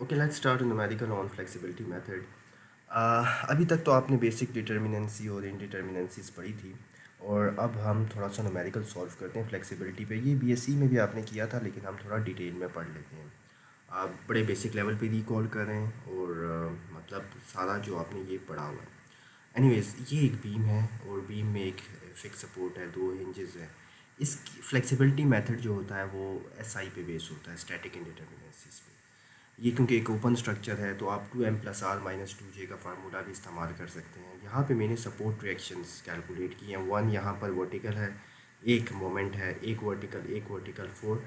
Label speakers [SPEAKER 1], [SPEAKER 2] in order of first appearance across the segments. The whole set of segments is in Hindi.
[SPEAKER 1] Okay, let's start numerical on flexibility method. अभी तक तो आपने बेसिक डिटर्मिनेंसी और इनडिटर्मिनेंसीज पढ़ी थी, और अब हम थोड़ा सा न्यूमेरिकल सॉल्व करते हैं फ्लेक्सिबिलिटी पे। ये बीएससी में भी आपने किया था, लेकिन हम थोड़ा डिटेल में पढ़ लेते हैं। आप बड़े बेसिक लेवल पे रिकॉल कर रहे हैं, और मतलब सारा जो आपने ये पढ़ा हुआ है। एनीवेज, ये एक बीम है और बीम में एक फिक्स सपोर्ट है, दो हिंजेस है। इस फ्लेक्सिबिलिटी मेथड जो होता है वो एसआई पे बेस होता है, स्टैटिक इंडिटर्मिनेंसीज पे। ये क्योंकि एक ओपन स्ट्रक्चर है तो आप 2m+r-2j का फार्मूला भी इस्तेमाल कर सकते हैं। यहाँ पे मैंने सपोर्ट रिएक्शंस कैलकुलेट किए हैं। 1 यहाँ पर वर्टिकल है, एक मोमेंट है, एक वर्टिकल 4।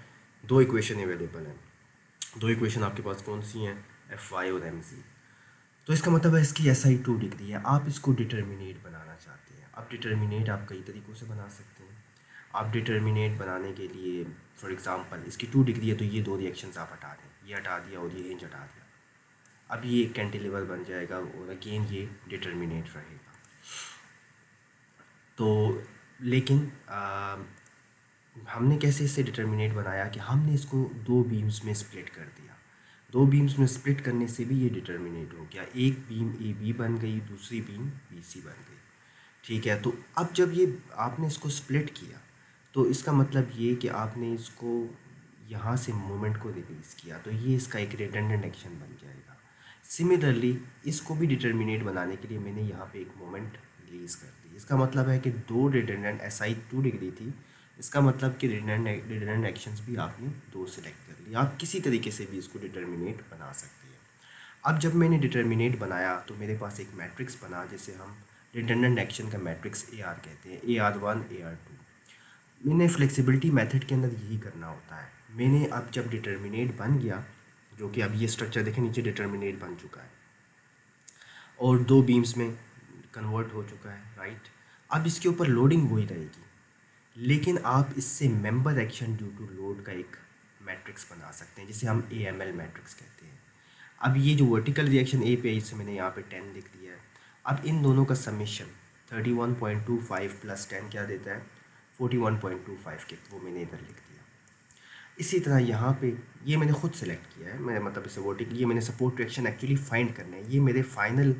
[SPEAKER 1] दो इक्वेशन अवेलेबल हैं। दो इक्वेशन आपके पास कौन सी हैं? Fy और mc। तो इसका मतलब है इसकी SI 2 डिग्री है। आप इसको डिटर्मिनेट बनाना चाहते हैं। अब डिटर्मिनेट आप कई तरीक़ों से बना सकते हैं। आप डिटर्मिनेट बनाने के लिए फॉर एग्ज़ाम्पल इसकी 2 डिग्री है तो ये दो रिएक्शंस आप हटा दें, ये हटा दिया और ये हिंज हटा दिया। अब ये कैंटिलीवर बन जाएगा और अगेन ये डिटर्मिनेट रहेगा। तो लेकिन हमने कैसे इससे डिटर्मिनेट बनाया कि हमने इसको दो बीम्स में स्प्लिट कर दिया। दो बीम्स में स्प्लिट करने से भी ये डिटर्मिनेट हो गया। एक बीम ए बी बन गई, दूसरी बीम बी सी बन गई। ठीक है, तो अब जब ये आपने इसको स्प्लिट किया तो इसका मतलब ये कि आपने इसको यहाँ से मोमेंट को रिलीज़ किया, तो ये इसका एक रिडंडेंट एक्शन बन जाएगा। सिमिलरली इसको भी डिटर्मिनेट बनाने के लिए मैंने यहाँ पे एक मोमेंट रिलीज़ कर दी। इसका मतलब है कि दो रिडंडेंट SI 2 डिग्री थी। इसका मतलब कि रिडंडेंट एक्शंस भी आपने दो सेलेक्ट कर लिया। आप किसी तरीके से भी इसको डिटर्मिनेट बना सकते हैं। अब जब मैंने डिटर्मिनेट बनाया तो मेरे पास एक मैट्रिक्स बना, जिसे हम रिडंडेंट एक्शन का मैट्रिक्स AR कहते हैं, AR1 AR2। मैंने फ्लेक्सिबिलिटी मेथड के अंदर यही करना होता है। मैंने अब जब डिटर्मिनेट बन गया, जो कि अब ये स्ट्रक्चर देखें नीचे डिटर्मिनेट बन चुका है और दो बीम्स में कन्वर्ट हो चुका है, राइट। अब इसके ऊपर लोडिंग वही रहेगी, लेकिन आप इससे member action due to load का एक मैट्रिक्स बना सकते हैं, जिसे हम AML मैट्रिक्स कहते हैं। अब ये जो वर्टिकल रिएक्शन ए पे है, इसे मैंने यहाँ पे 10 लिख दिया है। अब इन दोनों का समेशन 31.25 + 10 क्या देता है? 41.25 के, वो मैंने इधर लिख दिया। इसी तरह यहाँ पे ये मैंने खुद सेलेक्ट किया है, मैं मतलब इसे वर्टिकल, ये मैंने सपोर्ट रिएक्शन एक्चुअली फाइंड करना है। ये मेरे फाइनल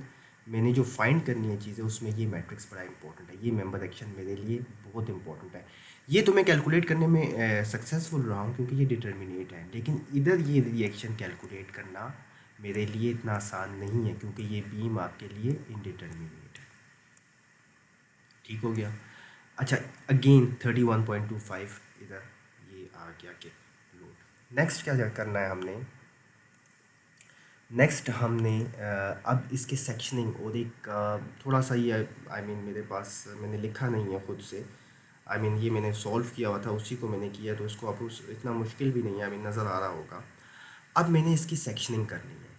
[SPEAKER 1] मैंने जो फाइंड करनी है चीज़ें, उसमें ये मैट्रिक्स बड़ा इंपॉर्टेंट है। ये मेंबर एक्शन मेरे लिए बहुत इंपॉर्टेंट है। ये तो मैं कैलकुलेट करने में सक्सेसफुल रहा हूँ क्योंकि ये डिटर्मिनेट है, लेकिन इधर ये रिएक्शन कैलकुलेट करना मेरे लिए इतना आसान नहीं है क्योंकि ये बीम आपके लिए इनडिटर्मिनेट है। ठीक हो गया। अच्छा, अगेन 31.25 इधर ये आ गया कि लोड। नेक्स्ट क्या करना है हमने? नेक्स्ट हमने अब इसके सेक्शनिंग और एक थोड़ा सा ये मेरे पास मैंने लिखा नहीं है खुद से। ये मैंने सॉल्व किया हुआ था, उसी को मैंने किया, तो इसको आप इतना मुश्किल भी नहीं है, नज़र आ रहा होगा। अब मैंने इसकी सेक्शनिंग करनी है।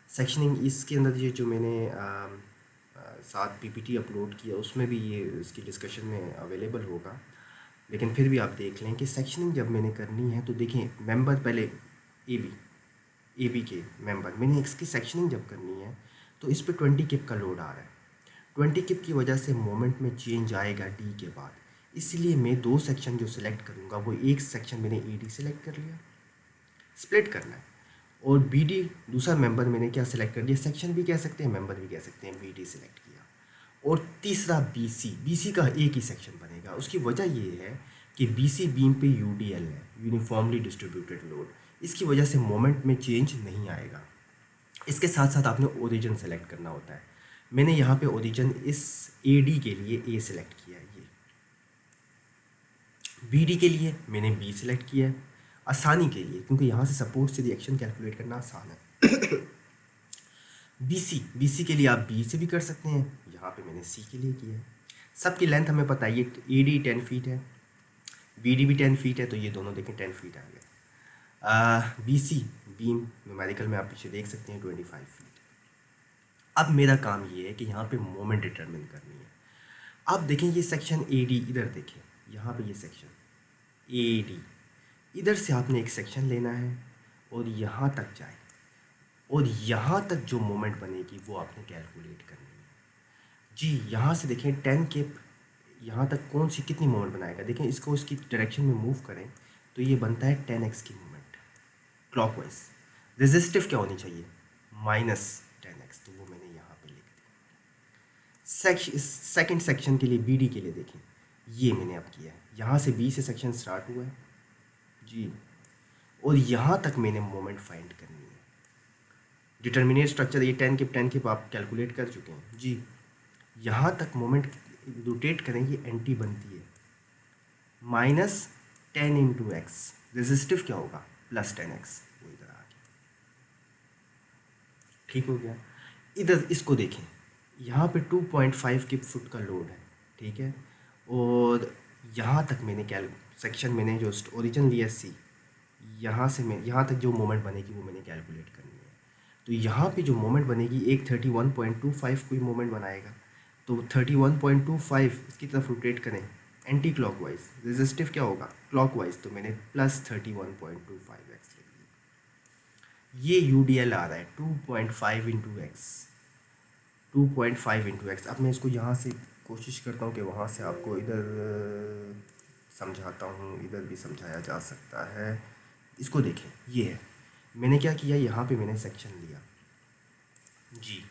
[SPEAKER 1] सेक्शनिंग इसके अंदर ये जो मैंने साथ PPT अपलोड किया, उसमें भी ये इसकी डिस्कशन में अवेलेबल होगा, लेकिन फिर भी आप देख लें कि सेक्शनिंग जब मैंने करनी है तो देखें मेंबर पहले ए बी के मेंबर, मैंने इसकी सेक्शनिंग जब करनी है तो इस पर 20 किप का लोड आ रहा है। 20 किप की वजह से मोमेंट में चेंज आएगा D के बाद, इसलिए मैं दो सेक्शन जो सिलेक्ट करूँगा वो एक सेक्शन मैंने AD सेलेक्ट कर लिया, स्प्लिट करना है, और BD दूसरा मेंबर मैंने क्या सिलेक्ट कर लिया, सेक्शन भी कह सकते हैं मेंबर भी कह सकते हैं, BD सिलेक्ट किया। और तीसरा BC का एक ही सेक्शन बनेगा। उसकी वजह ये है कि BC बीम पे UDL है, यूनिफॉर्मली डिस्ट्रीब्यूटेड लोड, इसकी वजह से मोमेंट में चेंज नहीं आएगा। इसके साथ साथ आपने ओरिजिन सेलेक्ट करना होता है। मैंने यहाँ पे ओरिजिन इस AD के लिए A सिलेक्ट किया है, ये BD के लिए मैंने B सिलेक्ट किया है आसानी के लिए, क्योंकि यहाँ से सपोर्ट से रिएक्शन कैलकुलेट करना आसान है। BC के लिए आप B से भी कर सकते हैं, यहाँ पे मैंने C के लिए किया है। सबकी लेंथ हमें पता है, ये AD 10 फीट है, BD भी 10 फीट है, तो ये दोनों देखें 10 फीट आ गए। BC बीम न्यूमेरिकल में आप पीछे देख सकते हैं 25 फीट। अब मेरा काम ये है कि यहाँ पे मोमेंट डिटरमिन करनी है। आप देखें ये सेक्शन AD, इधर देखें यहाँ पे ये सेक्शन AD, इधर से आपने एक सेक्शन लेना है और यहाँ तक जाए, और यहाँ तक जो मोमेंट बनेगी वो आपने कैलकुलेट करनी है। जी यहाँ से देखें 10 किप यहाँ तक कौन सी कितनी मोमेंट बनाएगा, देखें इसको इसकी डायरेक्शन में मूव करें तो ये बनता है 10x की मोमेंट क्लॉकवाइज। रेजिस्टिव क्या होनी चाहिए, -10x, तो वो मैंने यहाँ पे लिख दिया। सेकंड सेक्शन के लिए BD के लिए देखें, ये मैंने अब किया है, यहाँ से B से सेक्शन स्टार्ट हुआ है जी, और यहाँ तक मैंने मोमेंट फाइंड करनी है। डिटर्मिनेट स्ट्रक्चर ये 10 के आप कैलकुलेट कर चुके हैं जी। यहाँ तक मोमेंट रोटेट करें, ये एंटी बनती है, -10 × x, रेजिस्टिव क्या होगा, +10x, वो इधर आ गया, ठीक हो गया। इधर इसको देखें, यहाँ पे 2.5 के फुट का लोड है, ठीक है, और यहाँ तक मैंने सेक्शन मैंने जो ओरिजिन लिया C, यहाँ से मैं यहाँ तक जो मोमेंट बनेगी वो मैंने कैलकुलेट करनी है। तो यहाँ पे जो मोमेंट बनेगी, एक 31.25 कोई मोमेंट बनाएगा, तो 31.25 इसकी तरफ रोटेट करें एंटी क्लॉकवाइज, रेजिस्टिव क्या होगा, क्लॉकवाइज, तो मैंने +31.25x लिख दिया। ये UDL आ रहा है 2.5 × x, 2.5 × x। अब मैं इसको यहाँ से कोशिश करता हूँ कि वहाँ से आपको इधर समझाता हूँ, इधर भी समझाया जा सकता है। इसको देखें, ये है, मैंने क्या किया, यहाँ पे मैंने सेक्शन लिया जी,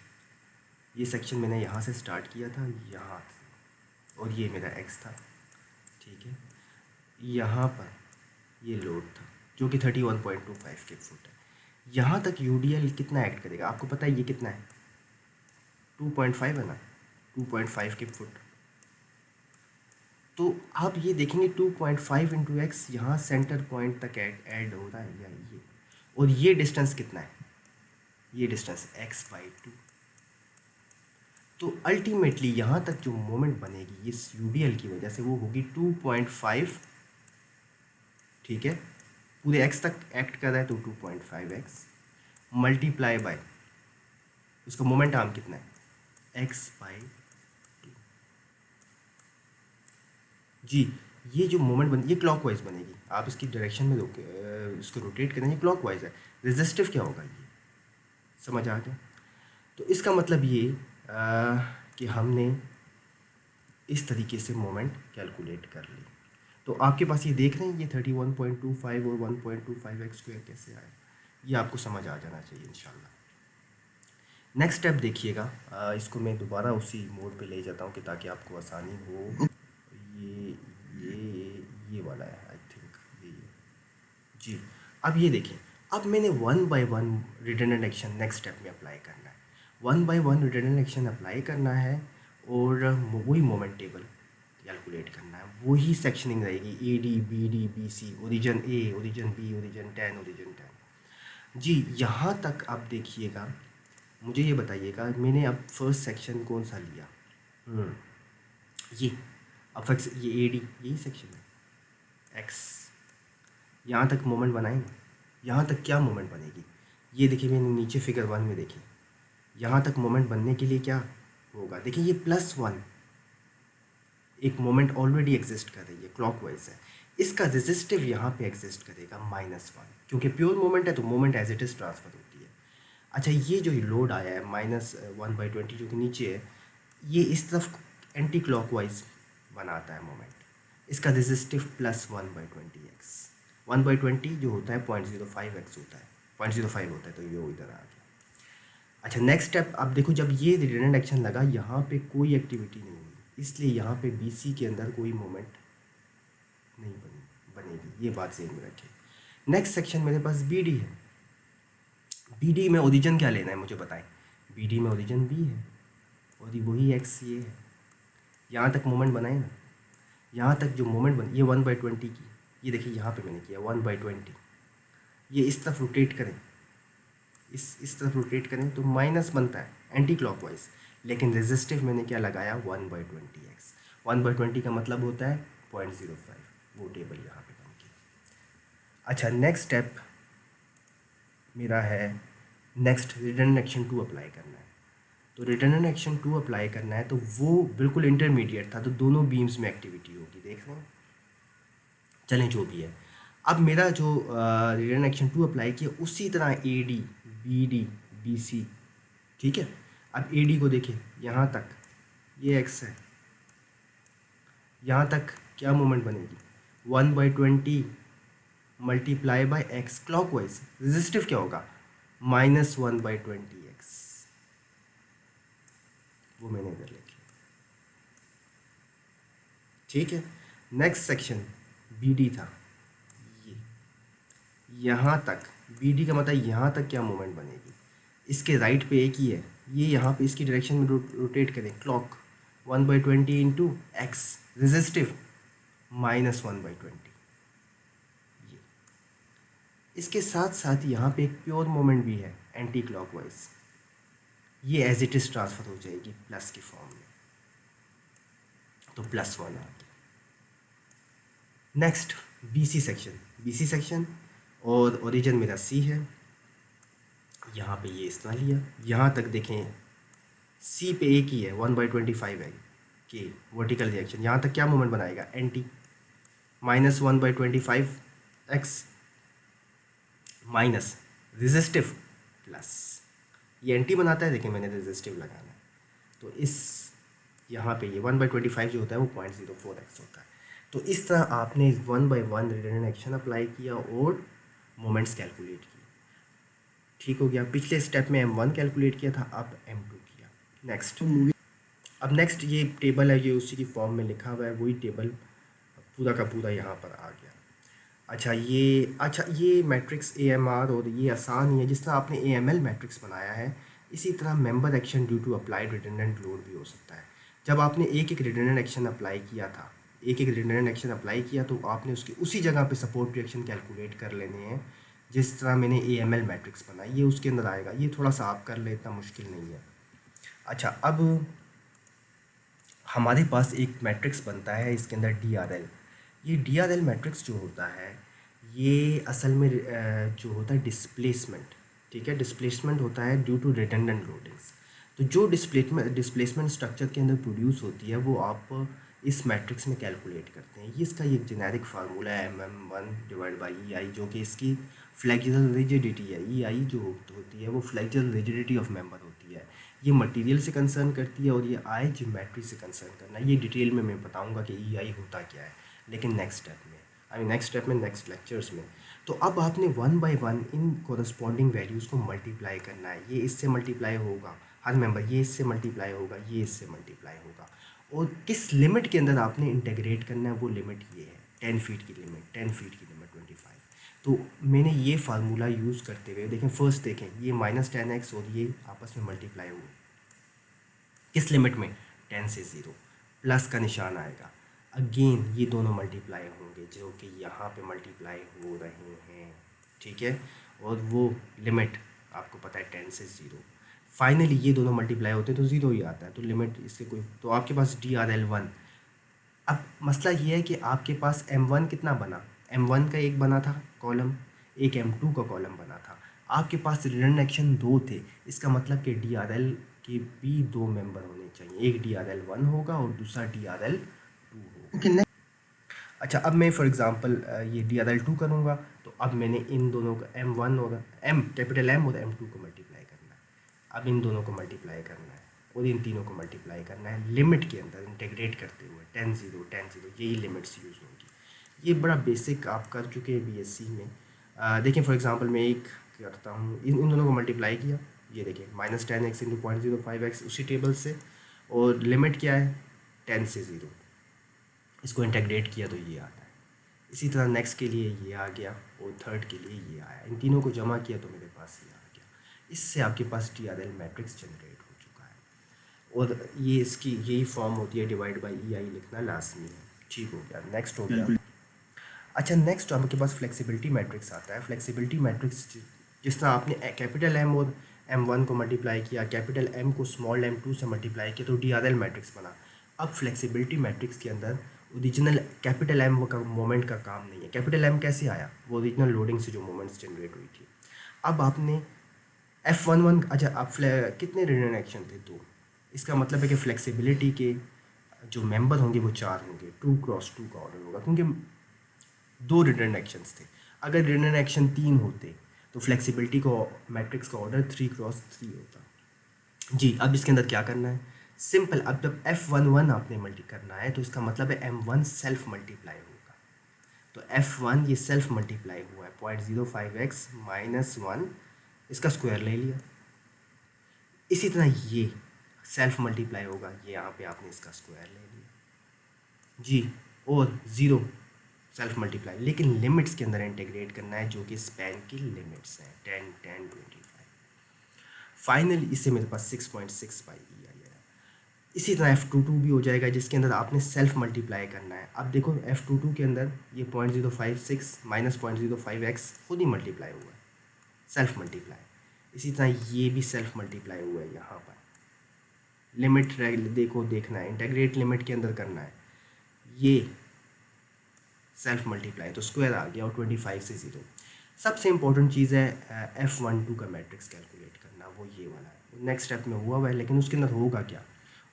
[SPEAKER 1] ये सेक्शन मैंने यहाँ से स्टार्ट किया था, यहाँ से, और ये मेरा x था, ठीक है। यहाँ पर ये लोड था जो कि 31.25 के फुट है। यहाँ तक UDL कितना एक्ट करेगा, आपको पता है ये कितना है, 2.5 है ना, 2.5 के फुट। तो आप ये देखेंगे 2.5 × x यहाँ सेंटर पॉइंट तक ऐड हो रहा है, या ये, और ये डिस्टेंस कितना है, ये डिस्टेंस x/2। तो अल्टीमेटली यहाँ तक जो मोमेंट बनेगी इस UDL की वजह से वो होगी 2.5, ठीक है, पूरे x तक एक्ट कर रहा है, तो 2.5x मल्टीप्लाई बाय उसका मोमेंट आर्म कितना है, x/2 जी। ये जो मोमेंट ये क्लॉकवाइज बनेगी, आप इसकी डायरेक्शन में इसको रोटेट करें, ये क्लॉकवाइज है। रेजिस्टिव क्या होगा, ये समझ आ गया। तो इसका मतलब ये कि हमने इस तरीके से मोमेंट कैलकुलेट कर ली। तो आपके पास ये देख रहे हैं, ये 31.25 और 1.25x² कैसे आए, ये आपको समझ आ जाना चाहिए इंशाल्लाह। नेक्स्ट स्टेप देखिएगा, इसको मैं दोबारा उसी मोड पे ले जाता हूँ कि ताकि आपको आसानी हो। ये वाला है आई थिंक, ये जी। अब ये देखें, अब मैंने 1 by 1 redundant action next step में अप्लाई करना है। 1 by 1 रिडंडेंट एक्शन अप्लाई करना है और वही मोमेंट टेबल कैलकुलेट करना है, वही सेक्शनिंग रहेगी, AD BD BC, origin A, origin B, origin 10, origin 10 जी। यहाँ तक आप देखिएगा, मुझे ये बताइएगा, मैंने अब फर्स्ट सेक्शन कौन सा लिया, ये अब ये AD यही सेक्शन है, X, यहाँ तक मोमेंट बनाएंगे, यहाँ तक क्या मोमेंट बनेगी, ये देखिए, मैंने नीचे फिगर 1 में देखिए, यहाँ तक मोमेंट बनने के लिए क्या होगा, देखिए ये +1 एक मोमेंट ऑलरेडी एग्जिस्ट कर रही है, क्लॉकवाइज है, इसका रेजिस्टिव यहाँ पे एग्जिस्ट करेगा -1, क्योंकि प्योर मोमेंट है तो moment as it is transfer होती है। अच्छा, ये जो लोड आया है -1/20 जो कि नीचे है, ये इस तरफ एंटी क्लॉकवाइज बनाता है मोमेंट, इसका रेजिस्टिव +1/20x, 1/20 जो होता है 0.05x होता है, 0.05 होता है, तो ये इधर आ गया। अच्छा, नेक्स्ट स्टेप आप देखो, जब ये रिडंडेंट एक्शन लगा, यहाँ पे कोई एक्टिविटी नहीं हुई, इसलिए यहाँ पे BC के अंदर कोई मोमेंट नहीं बनेगी, ये बात ज़हन में रखें। नेक्स्ट सेक्शन मेरे पास BD है, BD में ओरिजिन क्या लेना है मुझे बताएं, BD में ओरिजिन B है और वही X ये है, यहाँ तक मोमेंट बनाए ना, यहाँ तक जो मोमेंट बन, ये 1/20 की, ये देखिए यहाँ पे मैंने किया 1/20, ये इस तरफ रोटेट करें, इस तरफ रोटेट करें तो माइनस बनता है एंटी क्लॉकवाइज, लेकिन रेजिस्टिव मैंने क्या लगाया 1/20x, 1/20 का मतलब होता है 0.05, वो टेबल यहाँ पे बन गया। अच्छा, नेक्स्ट स्टेप मेरा है नेक्स्ट रिडंडेंट एक्शन 2 अप्लाई करना है। तो रिडंडेंट एक्शन 2 अप्लाई करना है, तो वो बिल्कुल इंटरमीडिएट था, तो दोनों बीम्स में एक्टिविटी होगी, देख रहे हैं, चलें जो भी है। अब मेरा जो रिडंडेंट एक्शन 2 अप्लाई किया, उसी तरह AD BD BC, ठीक है। अब AD को देखें, यहाँ तक ये X है, यहाँ तक क्या मोमेंट बनेगी, 1/20 multiply by X clockwise, resistive क्या होगा -1/20x, वो मैंने इधर लिख लिया। ठीक है, नेक्स्ट सेक्शन बी डी था, ये यहाँ तक बी डी का मतलब यहाँ तक क्या मोमेंट बनेगी, इसके राइट पे एक ही है, ये यहाँ पे इसकी डायरेक्शन में रोटेट करें क्लॉक 1/20 इंटू एक्स रेजिस्टिव -1/20। ये इसके साथ साथ यहाँ पे एक प्योर मोमेंट भी है एंटी क्लॉकवाइज, ये एज इट इज़ ट्रांसफ़र हो जाएगी प्लस की फॉर्म में, तो +1 आ गया। नेक्स्ट BC सेक्शन और ओरिजिन मेरा C है, यहाँ पे ये इतना लिया, यहाँ तक देखें C पे एक ही है 1/25 है कि वर्टिकल रिएक्शन, यहाँ तक क्या मोमेंट बनाएगा anti -1/25x minus resistive plus, ये एंटी बनाता है, देखिए मैंने रेजिस्टिव लगाना है, तो इस यहाँ पे ये 1/25 जो होता है वो 0.04x होता है। तो इस तरह आपने 1/1 रिडंडेंट एक्शन अप्लाई किया और मोमेंट्स कैलकुलेट किए। ठीक हो गया, पिछले स्टेप में M1 कैलकुलेट किया था, अब M2 किया। नेक्स्ट अब नेक्स्ट ये टेबल है, ये उसी की फॉर्म में लिखा हुआ है, वही टेबल पूरा का पूरा यहाँ पर आ गया। अच्छा ये मैट्रिक्स AMR और ये आसान ही है, जिस तरह आपने AML मैट्रिक्स बनाया है इसी तरह member action due to applied redundant load भी हो सकता है। जब आपने एक एक रिडंडेंट एक्शन अप्लाई किया था, एक एक रिडंडेंट एक्शन अप्लाई किया तो आपने उसकी उसी जगह पे सपोर्ट रिएक्शन कैलकुलेट कर लेने हैं, जिस तरह मैंने AML मैट्रिक्स बनाई ये उसके अंदर आएगा। ये थोड़ा सा आप कर ले, इतना मुश्किल नहीं है। अच्छा, अब हमारे पास एक मैट्रिक्स बनता है, इसके अंदर DRL। ये DRL मैट्रिक्स जो होता है ये असल में जो होता है डिस्प्लेसमेंट, ठीक है, डिस्प्लेसमेंट होता है ड्यू टू रिडंडेंट लोडिंग्स। तो जो डिस्प्लेसमेंट स्ट्रक्चर के अंदर प्रोड्यूस होती है वो आप इस मैट्रिक्स में कैलकुलेट करते हैं। ये इसका एक जेनेरिक फार्मूला है MM1/EI, जो कि इसकी फ्लेक्सुरल रिजिडिटी है। EI जो होती है वो फ्लेक्सुरल रिजिडिटी ऑफ मेंबर होती है। ये मटेरियल से कंसर्न करती है और ये I ज्योमेट्री से कंसर्न करना है। ये डिटेल में मैं बताऊंगा कि EI होता क्या है, लेकिन नेक्स्ट स्टेप में नेक्स्ट लेक्चर्स में। तो अब आपने 1/1 इन कोरस्पॉन्डिंग वैल्यूज़ को मल्टीप्लाई करना है। ये इससे मल्टीप्लाई होगा, हर मेंबर ये इससे मल्टीप्लाई होगा, ये इससे मल्टीप्लाई होगा, और किस लिमिट के अंदर आपने इंटीग्रेट करना है वो लिमिट ये है 10 फीट की लिमिट 25। तो मैंने ये फार्मूला यूज़ करते हुए देखें, फर्स्ट देखें ये -10x और ये आपस में मल्टीप्लाई हुए किस लिमिट में 10 से 0, प्लस का निशान आएगा, अगेन ये दोनों मल्टीप्लाई होंगे जो कि यहाँ पे मल्टीप्लाई हो रहे हैं, ठीक है, और वो लिमिट आपको पता है 10 से 0। फाइनली ये दोनों मल्टीप्लाई होते हैं तो 0 ही आता है, तो लिमिट इसके कोई, तो आपके पास DRL1। अब मसला ये है कि आपके पास M1 कितना बना, M1 का एक बना था कॉलम, एक M2 का कॉलम बना था। आपके पास रिडंडेंट एक्शन 2 थे, इसका मतलब कि DRL के भी 2 मेंबर होने चाहिए, एक DRL1 होगा और दूसरा DRL2 होगा। अच्छा, अब मैं फॉर एग्जांपल ये DRL2 करूँगा, तो अब मैंने इन दोनों को M1 और कैपिटल M और M2 को मल्टीप्लाई करना है। अब इन दोनों को मल्टीप्लाई करना है और इन तीनों को मल्टीप्लाई करना है लिमिट के अंदर इंटीग्रेट करते हुए 10 0 10 0, यही लिमिट्स यूज़ होंगी। ये बड़ा बेसिक आप कर चुके हैं BSc में। देखें फॉर एग्जांपल मैं एक करता हूँ, इन दोनों को मल्टीप्लाई किया, ये देखें -10x × 0.05x उसी टेबल से, और लिमिट क्या है 10 से 0, इसको इंटीग्रेट किया तो ये आता है। इसी तरह नेक्स्ट के लिए ये आ गया और थर्ड के लिए ये आया, इन तीनों को जमा किया तो मेरे पास ये आ गया। इससे आपके पास DRL मैट्रिक्स जनरेट हो चुका है, और ये इसकी यही फॉर्म होती है, डिवाइड बाई EI लिखना लाजमी है। ठीक हो गया, नेक्स्ट हो गया। अच्छा, नेक्स्ट आपके पास फ्लेक्सिबिलिटी मैट्रिक्स आता है। फ्लेक्सिबिलिटी मैट्रिक्स जिस तरह आपने कैपिटल M और M1 को मल्टीप्लाई किया, कैपिटल M को स्मॉल m2 से मल्टीप्लाई किया तो DRL मैट्रिक्स बना। अब फ्लेक्सिबिलिटी मैट्रिक्स के अंदर ओरिजिनल कैपिटल M का मोमेंट का काम नहीं है। कैपिटल M कैसे आया, वो ओरिजिनल लोडिंग से जो मोमेंट्स जनरेट हुई थी। अब आपने F11, अच्छा अब कितने रिडंडेंट एक्शन थे, 2, इसका मतलब है कि फ्लेक्सिबिलिटी के जो मेंबर होंगे वो 4 होंगे, 2 × 2 का ऑर्डर होगा, क्योंकि 2 रिडंडेंट एक्शंस थे। अगर रिडंडेंट एक्शन 3 होते तो फ्लेक्सिबिलिटी को मैट्रिक्स का ऑर्डर 3 × 3 होता। जी, अब इसके अंदर क्या करना है, सिंपल, अब जब F11 आपने मल्टी करना है तो इसका मतलब है M1 सेल्फ मल्टीप्लाई होगा। तो F1 ये सेल्फ मल्टीप्लाई हुआ है 0.05x -1 इसका स्क्वायर ले लिया। इसी तरह ये सेल्फ मल्टीप्लाई होगा, ये यहाँ पे आपने इसका स्क्वायर ले लिया जी, और ज़ीरो सेल्फ मल्टीप्लाई, लेकिन लिमिट्स के अंदर इंटीग्रेट करना है जो कि स्पैन की लिमिट्स हैं 10, 10, 25। फाइनली इससे मेरे पास 6.6 पाई ई आई है। इसी तरह F22 भी हो जाएगा जिसके अंदर आपने सेल्फ मल्टीप्लाई करना है। अब देखो F22 के अंदर ये 0.056 माइनस 0.05x खुद ही मल्टीप्लाई हुआ है, सेल्फ मल्टीप्लाई। इसी तरह ये भी सेल्फ मल्टीप्लाई हुआ है। यहाँ पर लिमिट देखना है, इंटीग्रेट लिमिट के अंदर करना है, ये सेल्फ मल्टीप्लाई, तो स्क्वायर आ गया और 25 से 0। सबसे इंपॉर्टेंट चीज़ है F12 का मैट्रिक्स कैलकुलेट करना, वो ये वाला है। नेक्स्ट स्टेप में हुआ है, लेकिन उसके अंदर होगा क्या,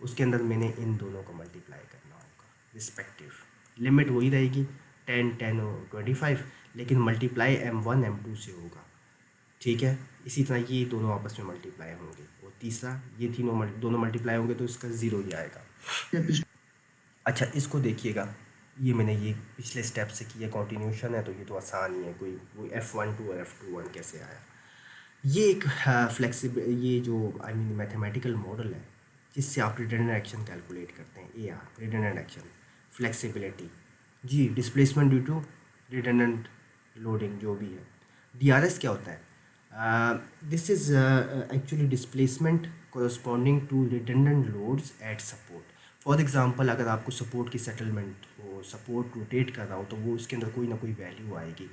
[SPEAKER 1] उसके अंदर मैंने इन दोनों को मल्टीप्लाई करना होगा रिस्पेक्टिव। लिमिट वही रहेगी 10, 10 और 25, लेकिन मल्टीप्लाई M1 M2 से होगा, ठीक है। इसी तरह ये दोनों आपस में मल्टीप्लाई होंगे, और तीसरा ये दोनों मल्टीप्लाई होंगे तो इसका 0 ही आएगा। अच्छा इसको देखिएगा, ये मैंने ये पिछले स्टेप से किया, कॉन्टिन्यूशन है तो ये तो आसान ही है, कोई F12 और F21 कैसे आया। ये एक फ्लेक्सिबल, ये जो आई मीन मैथमेटिकल मॉडल है जिससे आप रिडंडेंट एक्शन कैलकुलेट करते हैं। AR रिडंडेंट एक्शन, फ्लेक्सिबिलिटी जी, displacement due to redundant loading जो भी है। DRS क्या होता है, this is actually displacement corresponding to redundant loads at support. For example अगर आपको सपोर्ट की सेटलमेंट हो, सपोर्ट रोटेट कर रहा हो, तो वो उसके अंदर कोई ना कोई वैल्यू आएगी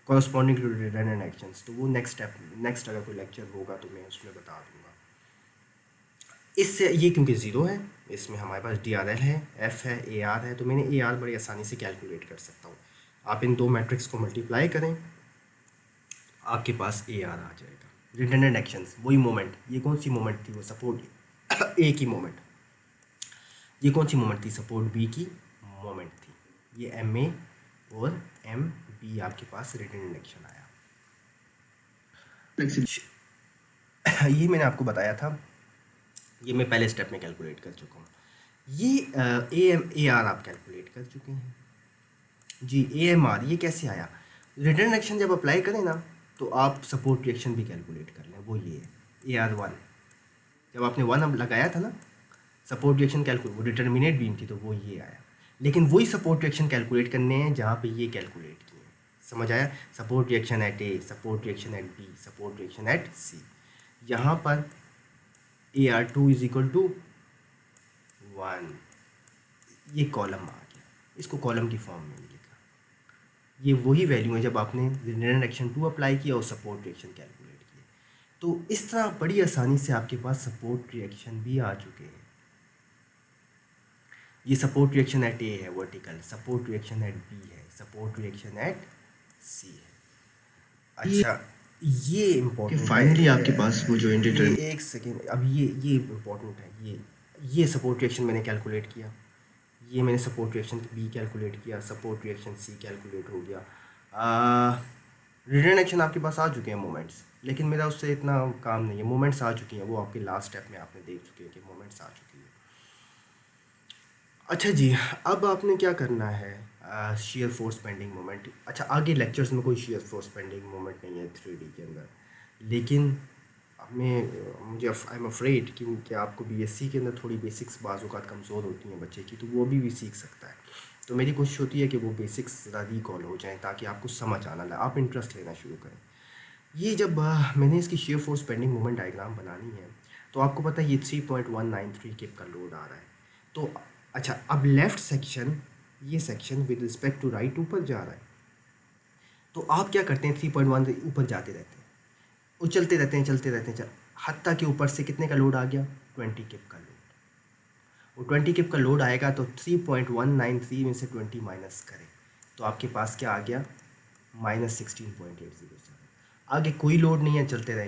[SPEAKER 1] कॉरस्पॉन्डिंग टू रिडंडेंट एक्शंस। तो वो नेक्स्ट अगर कोई लेक्चर होगा तो मैं उसमें बता दूंगा। इससे ये क्योंकि 0 है, इसमें हमारे पास DRL है, F है, AR है, तो मैंने AR बड़ी आसानी से कैलकुलेट कर सकता हूँ। आप इन दो मैट्रिक्स को मल्टीप्लाई करें, आपके पास AR आ जाएगा। रिडंडेंट एक्शंस वही मोमेंट, ये कौन सी मोमेंट थी, वो सपोर्ट A की मोमेंट, ये कौन सी मोमेंट थी, सपोर्ट B की मोमेंट थी। ये MA और MB आपके पास रिडंडेंट एक्शन आया। ये मैंने आपको बताया था, ये मैं पहले स्टेप में कैलकुलेट कर चुका हूँ। ये AR आप कैलकुलेट कर चुके हैं जी। AMR ये कैसे आया, रिडंडेंट एक्शन जब अप्लाई करें ना तो आप सपोर्ट रिएक्शन भी कैलकुलेट कर लें, वो ये है AR1। जब आपने 1 अब लगाया था ना, सपोर्ट रिएक्शन कैलकुलेट, वो डिटर्मिनेट बीम थी तो वो ये आया। लेकिन वही सपोर्ट रिएक्शन कैलकुलेट करने हैं जहाँ पे ये कैलकुलेट किए हैं, समझ आया। Support reaction at A, support reaction at B, support reaction at C। यहाँ पर AR2 इज इक्वल टू 1, ये कॉलम आ गया, इसको कॉलम की फॉर्म में लिखा। ये वही वैल्यू है जब आपने रिडंडेंट एक्शन 2 अप्लाई किया और सपोर्ट रिएक्शन कैलकुलेट किया। तो इस तरह बड़ी आसानी से आपके पास सपोर्ट रिएक्शन भी आ चुके हैं। ये सपोर्ट रिएक्शन एट A है vertical, support reaction at B है, सपोर्ट रिएक्शन एट C है। अच्छा ये इम्पोर्टेंट
[SPEAKER 2] फाइनली आपके पास वो जो
[SPEAKER 1] इंडिकेटर, एक सेकेंड, अब ये इम्पोर्टेंट है। ये सपोर्ट रिएक्शन मैंने कैलकुलेट किया, ये मैंने सपोर्ट रिएक्शन B कैलकुलेट किया, सपोर्ट रिएक्शन C कैलकुलेट हो गया। रिडंडेंट एक्शन आपके पास आ चुके हैं मोमेंट्स, लेकिन मेरा उससे इतना काम नहीं है। मोमेंट्स आ चुकी हैं, वो आपके लास्ट स्टेप में आपने देख चुके हैं कि मोमेंट्स आ चुकी है। अच्छा जी, अब आपने क्या करना है, शेयर फोर्स बेंडिंग मोमेंट। अच्छा आगे लेक्चर्स में कोई शेयर फोर्स बेंडिंग मोमेंट नहीं है 3D के अंदर, लेकिन मुझे आई एम अफ्रेड क्योंकि आपको BSc के अंदर थोड़ी बेसिक्स बाज़-औक़ात कमज़ोर होती हैं बच्चे की, तो वो भी सीख सकता है। तो मेरी कोशिश होती है कि वो बेसिक्स ज़रा रिकॉल हो जाएँ ताकि आपको समझ आना लगे, आप इंटरेस्ट लेना शुरू करें। ये जब मैंने इसकी shear force bending moment diagram बनानी है तो आपको पता है ये 3.193 किप का लोड आ रहा है। तो अच्छा अब लेफ़्ट सेक्शन, ये section with respect to right ऊपर जा रहा है, तो आप क्या करते हैं 3.1 ऊपर जाते रहते हैं, वो चलते रहते हैं हत्ता के ऊपर से कितने का लोड आ गया, 20 किप का लोड। वो 20 किप का लोड आएगा तो 3.193 में से 20 माइनस करें तो आपके पास क्या आ गया, -16.807। आगे कोई लोड नहीं है, चलते रहे।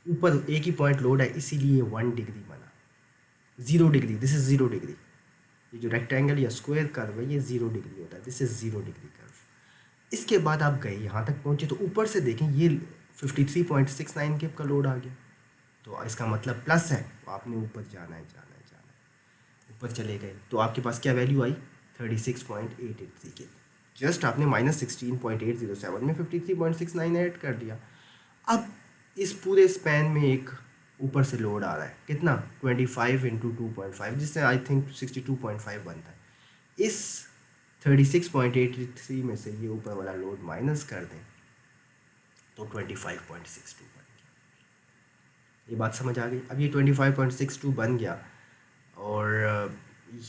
[SPEAKER 1] ऊपर एक ही पॉइंट लोड है, इसीलिए 1 डिग्री बना, 0 डिग्री, दिस इज़ 0 डिग्री। ये जो रेक्टेंगल या स्क्वायर कर्व है ये 0 डिग्री होता है, दिस इज़ 0 डिग्री कर्व। इसके बाद आप गए यहाँ तक पहुँचे तो ऊपर से देखें ये 53.69 किप का लोड आ गया, तो इसका मतलब प्लस है, तो आपने ऊपर जाना है। ऊपर चले गए तो आपके पास क्या वैल्यू आई, 36.883 किप। जस्ट आपने -16.807 में 53.69 ऐड कर दिया। अब इस पूरे स्पैन में एक ऊपर से लोड आ रहा है, कितना 25 इंटू 2.5, जिससे आई थिंक 62.5 बनता है। इस 36.83 में से ये ऊपर वाला लोड माइनस कर दें तो 25.62 बन गया। ये बात समझ आ गई? अब ये 25.62 बन गया और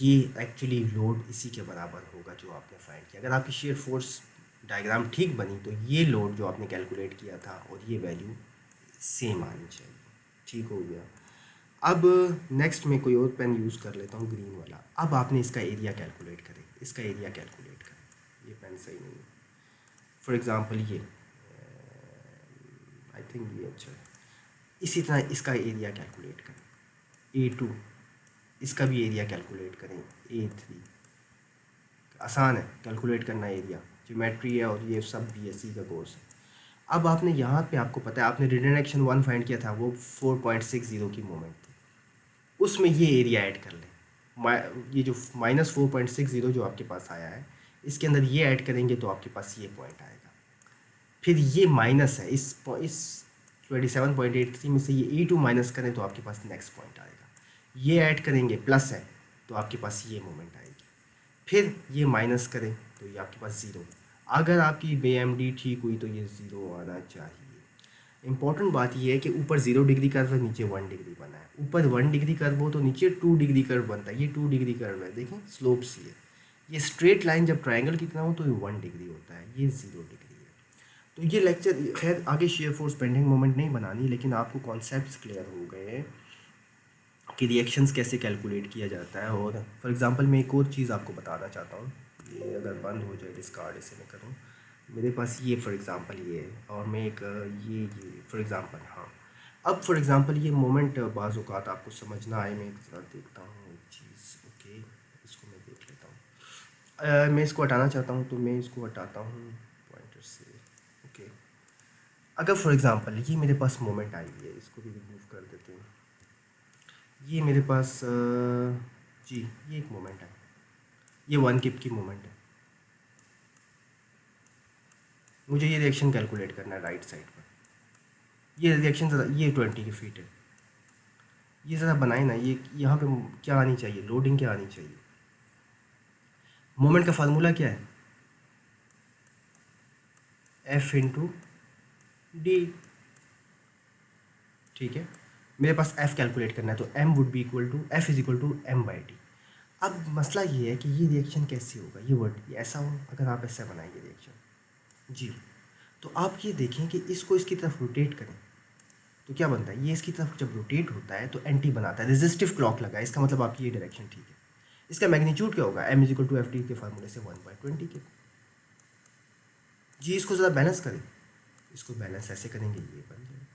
[SPEAKER 1] ये एक्चुअली लोड इसी के बराबर होगा जो आपने फाइंड किया। अगर आपकी शेयर फोर्स डायग्राम ठीक बनी तो ये लोड जो आपने कैलकुलेट किया था और ये वैल्यू सेम आनी चाहिए। ठीक हो गया। अब नेक्स्ट में कोई और पेन यूज़ कर लेता हूँ, ग्रीन वाला। अब आपने इसका एरिया कैलकुलेट करें, इसका एरिया कैलकुलेट करें। ये पेन सही नहीं है। फॉर एग्ज़ाम्पल ये आई थिंक ये अच्छा है। इसी तरह इसका एरिया कैलकुलेट करें, A2। इसका भी एरिया कैलकुलेट करें, A3। आसान है कैलकुलेट करना एरिया, ज्योमेट्री है और ये सब BSc का कोर्स है। अब आपने यहाँ पे, आपको पता है आपने रिडक्शन 1 फाइंड किया था, वो 4.60 की मोमेंट थी, उसमें ये एरिया ऐड कर लें। ये जो -4.60 जो आपके पास आया है, इसके अंदर ये ऐड करेंगे तो आपके पास ये पॉइंट आएगा। फिर ये माइनस है, इस 27.83 में से ये A2 माइनस करें तो आपके पास नेक्स्ट पॉइंट आएगा। ये ऐड करेंगे, प्लस है तो आपके पास ये मोमेंट आएगी। फिर ये माइनस करें तो ये आपके पास 0। अगर आपकी BMD ठीक हुई तो ये 0 आना चाहिए। इंपॉर्टेंट बात ये है कि ऊपर 0 डिग्री कर्व है, नीचे 1 डिग्री बना है। ऊपर 1 डिग्री कर्व हो तो नीचे 2 डिग्री कर्व बनता है। ये 2 डिग्री कर्व है, देखें स्लोप सी है। ये स्ट्रेट लाइन जब ट्रायंगल की तरह हो तो ये 1 डिग्री होता है, ये 0 डिग्री है। तो ये लेक्चर, खैर आगे शेयर फोर्स बेंडिंग मोमेंट नहीं बनानी, लेकिन आपको कॉन्सेप्ट्स क्लियर हो गए कि रिएक्शंस कैसे कैलकुलेट किया जाता है। और फॉर एग्जांपल मैं एक और चीज़ आपको बताना चाहता हूँ। ये अगर बंद हो जाए, डिस्कार्ड इसे मैं करूँ, मेरे पास ये फॉर एग्जांपल ये है और मैं एक ये फॉर एग्जांपल, हाँ अब फॉर एग्जांपल ये मोमेंट बाज़ औक़ात आपको समझना आए, मैं एक ज़रा देखता हूँ एक चीज़। ओके, इसको मैं देख लेता हूँ। मैं इसको हटाना चाहता हूँ तो मैं इसको हटाता हूँ पॉइंटर से। ओके, अगर फॉर एग्जांपल ये मेरे पास मोमेंट आई है, इसको भी रिमूव कर देते हैं। ये मेरे पास जी ये एक मोमेंट है, ये 1 किप की मोमेंट है। मुझे ये रिएक्शन कैलकुलेट करना है राइट साइड पर। ये रिएक्शन ज़रा, ये 20 की फीट है। ये ज़रा बनाए ना, ये यहाँ पे क्या आनी चाहिए, लोडिंग क्या आनी चाहिए। मोमेंट का फार्मूला क्या है, F इंटू डी। ठीक है, मेरे पास F कैलकुलेट करना है तो M would be equal to F is equal to M/d। अब मसला ये है कि ये रिएक्शन कैसे होगा, ये वर्ड ये ऐसा हो, अगर आप ऐसा बनाएंगे रिएक्शन जी, तो आप ये देखें कि इसको इसकी तरफ रोटेट करें तो क्या बनता है, ये इसकी तरफ जब रोटेट होता है तो एंटी बनाता है, रेजिस्टिव क्लॉक लगा है, इसका मतलब आपकी ये डायरेक्शन ठीक है। इसका मैग्नीट्यूड क्या होगा, M is equal to FD के फार्मूले से 1/20 के जी। इसको ज़रा बैलेंस करें, इसको बैलेंस ऐसे करेंगे, ये बन जाएगा।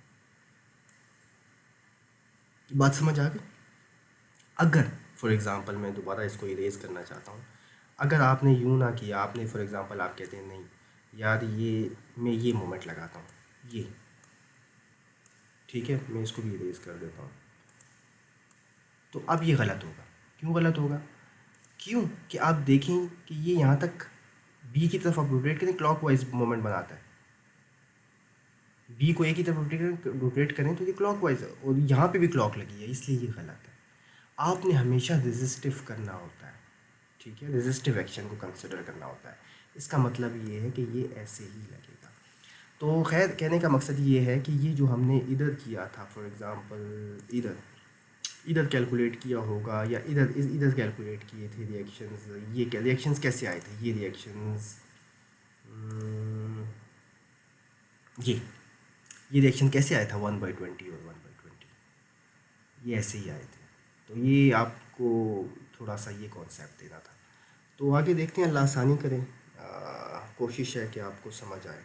[SPEAKER 1] बात समझ आ गई? अगर फॉर एग्ज़ाम्पल मैं दोबारा इसको इरेज करना चाहता हूँ, अगर आपने यूँ ना किया, आपने फॉर एग्ज़ाम्पल आप कहते हैं नहीं यार ये मैं ये मोमेंट लगाता हूँ, ये ठीक है, मैं इसको भी इरेज कर देता हूँ, तो अब ये गलत होगा। क्यों गलत होगा? क्यों कि आप देखें कि ये यहाँ तक बी की तरफ आप रोटेट करें, क्लॉकवाइज मोमेंट बनाता है। बी को ए की तरफ रोटेट करें तो ये क्लॉकवाइज है, और यहाँ पे भी क्लॉक लगी है, इसलिए ये गलत है। आपने हमेशा रेजिस्टिव करना होता है, ठीक है, रेजिस्टिव एक्शन को कंसिडर करना होता है। इसका मतलब ये है कि ये ऐसे ही लगेगा। तो खैर कहने का मकसद ये है कि ये जो हमने इधर किया था, फॉर एग्ज़ाम्पल इधर कैलकुलेट किया होगा, या इधर कैलकुलेट किए थे रिएक्शंस। ये रिएक्शंस कैसे आए थे, ये रिएक्शंस ये रिएक्शन कैसे आया था 1/20 और 1/20, ये ऐसे ही आए थे। तो ये आपको थोड़ा सा ये कॉन्सेप्ट देना था। तो आगे देखते हैं, अल्लाह आसानी करें। कोशिश है कि आपको समझ आए।